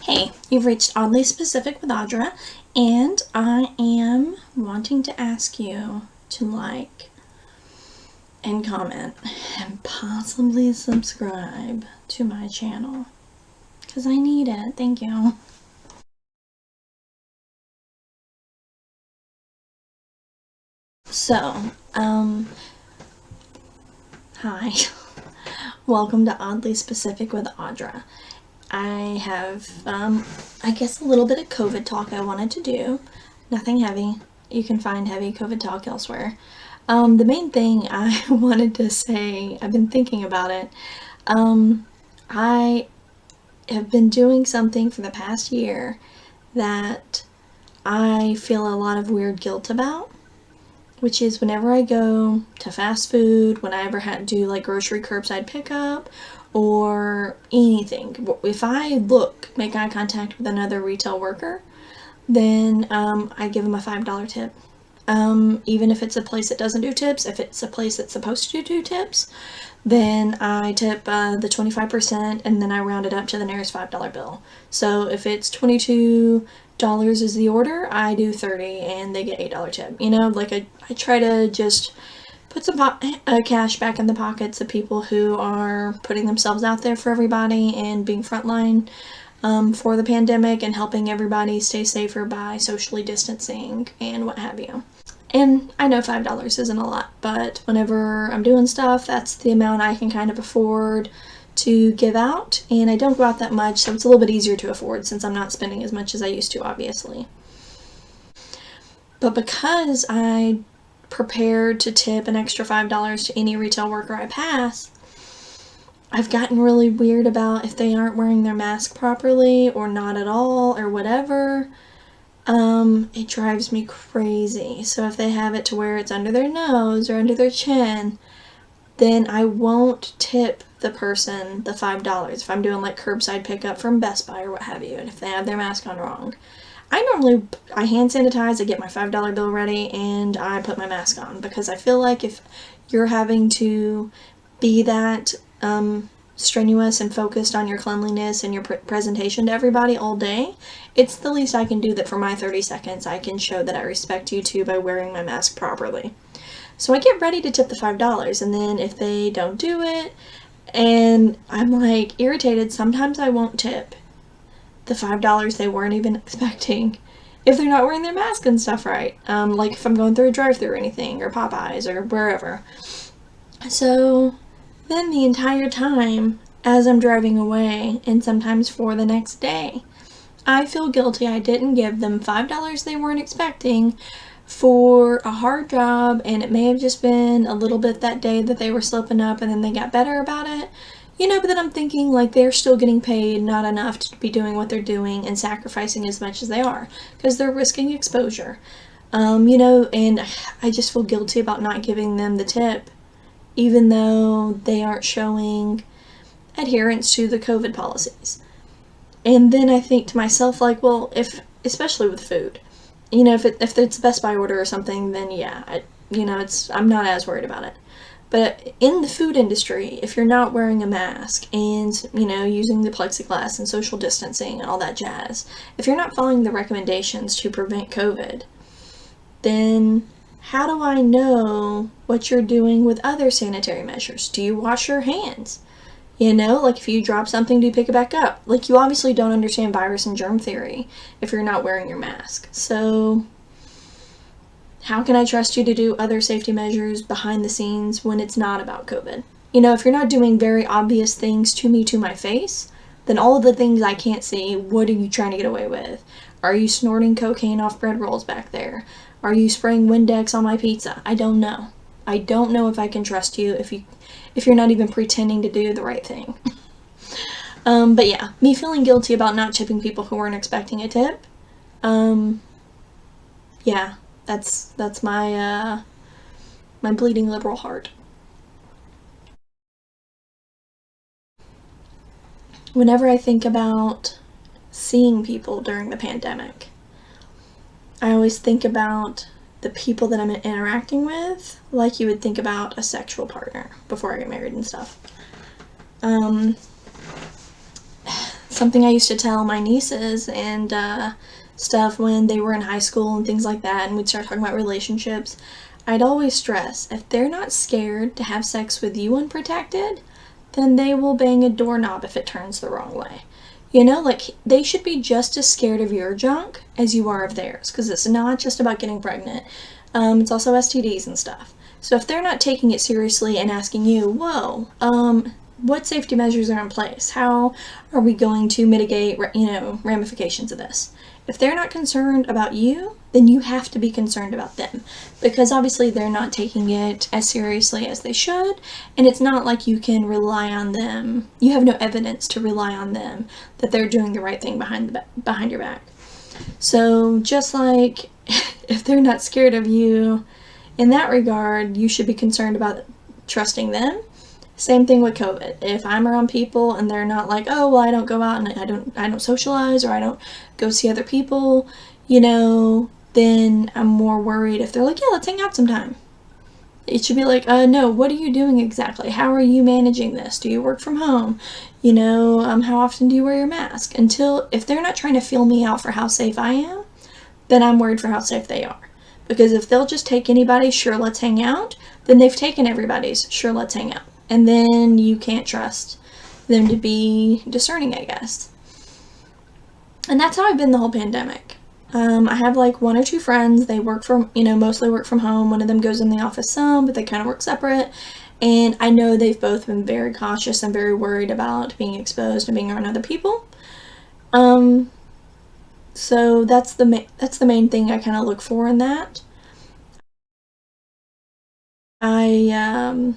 Hey, you've reached Oddly Specific with Audra, and I am wanting to ask you to like and comment and possibly subscribe to my channel because I need it. Thank you. So, hi. Welcome to Oddly Specific with Audra. I have, I guess a little bit of COVID talk I wanted to do. Nothing heavy. You can find heavy COVID talk elsewhere. The main thing I wanted to say, I've been thinking about it. I have been doing something for the past year that I feel a lot of weird guilt about, which is whenever I go to fast food, when I ever had to do like grocery curbside pickup or anything, if I make eye contact with another retail worker, then I give them a $5 tip. Even if it's a place that doesn't do tips, if it's a place that's supposed to do tips, then I tip the 25% and then I round it up to the nearest $5 bill. So if it's $22 is the order, I do 30 and they get $8 tip. You know, like I try to just put some cash back in the pockets of people who are putting themselves out there for everybody and being frontline for the pandemic and helping everybody stay safer by socially distancing and what have you. And I know $5 isn't a lot, but whenever I'm doing stuff, that's the amount I can kind of afford to give out. And I don't go out that much, so it's a little bit easier to afford since I'm not spending as much as I used to, obviously. But because I prepared to tip an extra $5 to any retail worker I pass, I've gotten really weird about if they aren't wearing their mask properly or not at all or whatever. It drives me crazy. So if they have it to where it's under their nose or under their chin, then I won't tip the person the $5 if I'm doing like curbside pickup from Best Buy or what have you, and if they have their mask on wrong. I hand sanitize, I get my $5 bill ready, and I put my mask on because I feel like if you're having to be that strenuous and focused on your cleanliness and your presentation to everybody all day, it's the least I can do that for my 30 seconds I can show that I respect you too by wearing my mask properly. So I get ready to tip the $5, and then if they don't do it and I'm like irritated, sometimes I won't tip the $5 they weren't even expecting if they're not wearing their mask and stuff right. Like if I'm going through a drive-thru or anything, or Popeyes or wherever. So then the entire time as I'm driving away, and sometimes for the next day, I feel guilty I didn't give them $5 they weren't expecting for a hard job, and it may have just been a little bit that day that they were slipping up and then they got better about it. You know, but then I'm thinking like they're still getting paid not enough to be doing what they're doing and sacrificing as much as they are because they're risking exposure. You know, and I just feel guilty about not giving them the tip even though they aren't showing adherence to the COVID policies. And then I think to myself, like, well, especially with food, you know, if it's a Best Buy order or something, then yeah, I'm not as worried about it. But in the food industry, if you're not wearing a mask and, you know, using the plexiglass and social distancing and all that jazz, if you're not following the recommendations to prevent COVID, then how do I know what you're doing with other sanitary measures? Do you wash your hands? You know, like if you drop something, do you pick it back up? Like you obviously don't understand virus and germ theory if you're not wearing your mask. So how can I trust you to do other safety measures behind the scenes when it's not about COVID? You know, if you're not doing very obvious things to me to my face, then all of the things I can't see, what are you trying to get away with? Are you snorting cocaine off bread rolls back there? Are you spraying Windex on my pizza? I don't know. I don't know if I can trust you if you're not even pretending to do the right thing. But yeah, me feeling guilty about not tipping people who weren't expecting a tip. Yeah, that's my my bleeding liberal heart. Whenever I think about seeing people during the pandemic, I always think about the people that I'm interacting with like you would think about a sexual partner before I get married and stuff. something I used to tell my nieces and stuff when they were in high school and things like that, and we'd start talking about relationships. I'd always stress, if they're not scared to have sex with you unprotected, then they will bang a doorknob if it turns the wrong way. You know, like, they should be just as scared of your junk as you are of theirs, because it's not just about getting pregnant. It's also STDs and stuff. So if they're not taking it seriously and asking you, whoa, what safety measures are in place? How are we going to mitigate, ramifications of this? If they're not concerned about you, then you have to be concerned about them, because obviously they're not taking it as seriously as they should, and it's not like you can rely on them. You have no evidence to rely on them that they're doing the right thing behind your back. So just like if they're not scared of you in that regard, you should be concerned about trusting them. Same thing with COVID. If I'm around people and they're not like, oh, well, I don't go out and I don't socialize, or I don't go see other people, then I'm more worried if they're like, yeah, let's hang out sometime. It should be like, no, what are you doing exactly? How are you managing this? Do you work from home? How often do you wear your mask? If they're not trying to feel me out for how safe I am, then I'm worried for how safe they are. Because if they'll just take anybody's sure, let's hang out, then they've taken everybody's sure, let's hang out. And then you can't trust them to be discerning, I guess. And that's how I've been the whole pandemic. I have like one or two friends. They mostly work from home. One of them goes in the office some, but they kind of work separate. And I know they've both been very cautious and very worried about being exposed and being around other people. So that's the main thing I kind of look for in that. I'm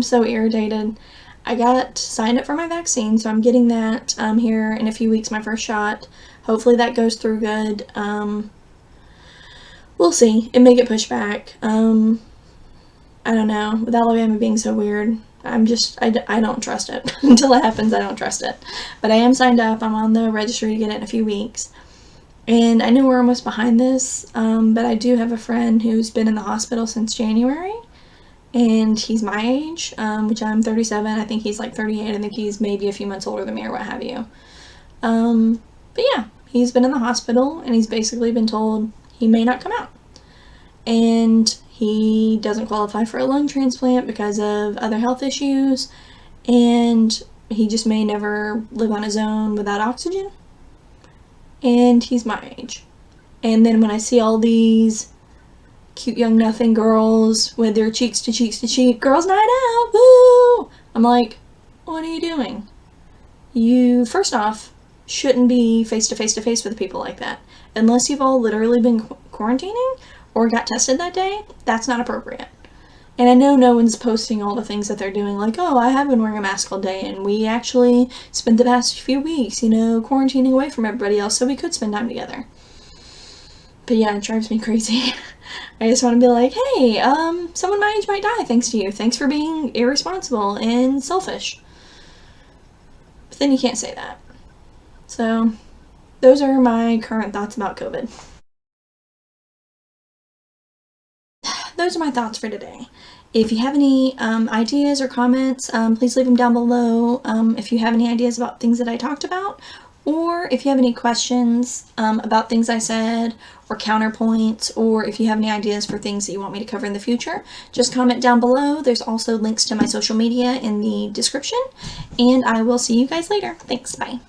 so irritated. I got signed up for my vaccine, so I'm getting that here in a few weeks, my first shot. Hopefully that goes through good. We'll see. It may get pushed back. I don't know. With Alabama being so weird, I don't trust it. Until it happens, I don't trust it. But I am signed up. I'm on the registry to get it in a few weeks. And I know we're almost behind this, but I do have a friend who's been in the hospital since January. And he's my age, which I'm 37. I think he's like 38. I think he's maybe a few months older than me or what have you. But yeah, he's been in the hospital and he's basically been told he may not come out. And he doesn't qualify for a lung transplant because of other health issues. And he just may never live on his own without oxygen. And he's my age. And then when I see all these cute young nothing girls with their cheeks to cheek, girls night out, woo! I'm like, what are you doing? You, first off, shouldn't be face to face with people like that. Unless you've all literally been quarantining or got tested that day, that's not appropriate. And I know no one's posting all the things that they're doing, like, oh, I have been wearing a mask all day, and we actually spent the past few weeks, quarantining away from everybody else so we could spend time together. But yeah, it drives me crazy. I just want to be like, hey, someone my age might die thanks to you. Thanks for being irresponsible and selfish. But then you can't say that. So, those are my current thoughts about COVID. Those are my thoughts for today. If you have any ideas or comments, please leave them down below. If you have any ideas about things that I talked about, or if you have any questions about things I said, or counterpoints, or if you have any ideas for things that you want me to cover in the future, just comment down below. There's also links to my social media in the description, and I will see you guys later. Thanks, bye.